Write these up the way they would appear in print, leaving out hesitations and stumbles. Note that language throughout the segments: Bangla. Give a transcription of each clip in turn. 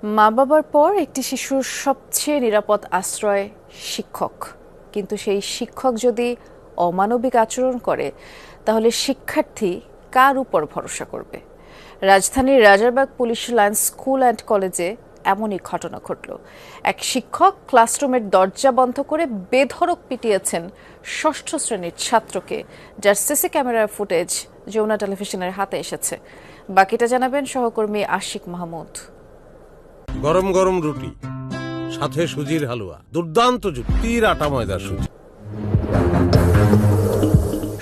মা বাবার পর একটি শিশুর সবচেয়ে নিরাপদ আশ্রয় শিক্ষক, কিন্তু সেই শিক্ষক যদি অমানবিক আচরণ করে তাহলে শিক্ষার্থী কার উপর ভরসা করবে? রাজধানীর Rajarbagh police line school and কলেজে এমনই ঘটনা ঘটল। এক শিক্ষক ক্লাসরুমের দরজা বন্ধ করে বেধড়ক পিটিয়েছেন ষষ্ঠ শ্রেণীর ছাত্রকে, যার সিসি ক্যামেরার ফুটেজ যমুনা টেলিভিশনের হাতে এসেছে। বাকিটা জানাবেন সহকর্মী আশিক মাহমুদ। গরম গরম রুটি, সাথে সুজির হালুয়া, দুর্দান্ত যুক্তির আটা ময়দার সুজি।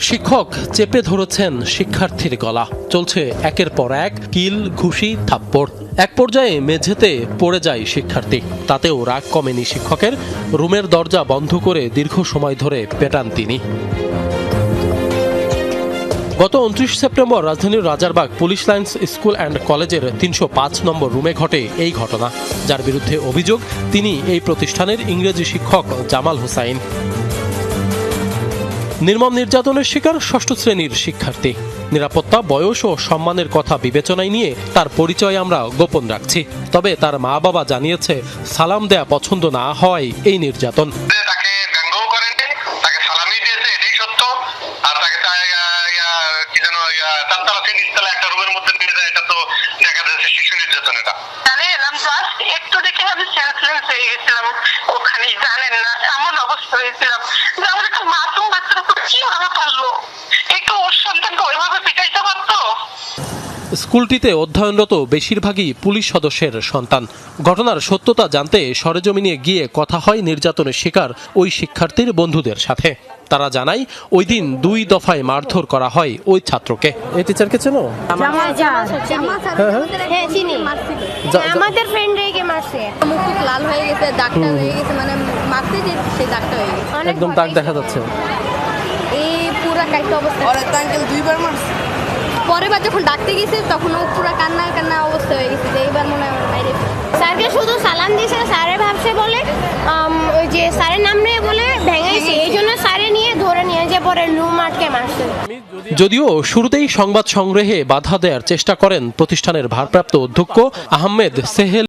শিক্ষক চেপে ধরেছেন শিক্ষার্থীর গলা, চলছে একের পর এক কিল, ঘুষি, থাপ্পড়। এক পর্যায়ে মেঝেতে পড়ে যায় শিক্ষার্থী। তাতেও রাগ কমেনি শিক্ষকের। রুমের দরজা বন্ধ করে দীর্ঘ সময় ধরে পেটান তিনি। গত 29 সেপ্টেম্বর রাজধানীর Rajarbagh police lines school and কলেজের 305 নম্বর রুমে ঘটে এই ঘটনা। যার বিরুদ্ধে অভিযোগ, তিনি এই প্রতিষ্ঠানের ইংরেজি শিক্ষক জামাল হোসাইন। নির্মম নির্যাতনের শিকার ষষ্ঠ শ্রেণীর শিক্ষার্থী। নিরাপত্তা, বয়স ও সম্মানের কথা বিবেচনায় নিয়ে তার পরিচয় আমরা গোপন রাখছি। তবে তার মা বাবা জানিয়েছে, সালাম দেয়া পছন্দ না হওয়ায় এই নির্যাতন। একটু দেখে আমি সেন্সলেস হয়ে গেছিলাম। ওখানে জানেন না এমন অবস্থা হয়েছিলাম যে আমার একটা মাসুম বাচ্চার উপর কিভাবে পারলো, একটু ওর সন্তানকে ওইভাবে পিটাইতে পারতো। স্কুলটিতে অধ্যয়নরত বেশিরভাগই পুলিশ সদস্যের সন্তান। ঘটনার সত্যতা জানতে সরেজমিনে গিয়ে কথা হয় নির্যাতনের শিকার ওই শিক্ষার্থীর বন্ধুদের সাথে। তারা জানায়, ওই দিন 2 দফায় মারধর করা হয় ওই ছাত্রকে। এই টিচারকে চেনো? আমাদের ফ্রেন্ড রেগে মারছে, মুখ লাল হয়ে গেছে, দাগটা হয়ে গেছে, মানে মারতে যে সেই দাগটা হয়ে গেছে, একদম দাগ দেখা যাচ্ছে। এই পুরো কাইটা অবস্থা। ওরে তো আঙ্কেল 2 বার মারছে। পরের বার যখন ডাকতে গেছে তখন ও পুরো কান্না অবস্থা হয়ে গেছে। এইবার মনে হয় বাইরে স্যারকে শুধু সালাম দিয়েছে, স্যারে ভাবছে বলে ওই যে স্যারের নাম নিয়ে বলে ভেঙেছে, এই জন্য স্যারে নিয়ে ধরে নিয়ে যে পরে রুম আটকে মারছে। যদিও শুরুতেই সংবাদ সংগ্রহে বাধা দেওয়ার চেষ্টা করেন প্রতিষ্ঠানের ভারপ্রাপ্ত অধ্যক্ষ আহমেদ সেহেল।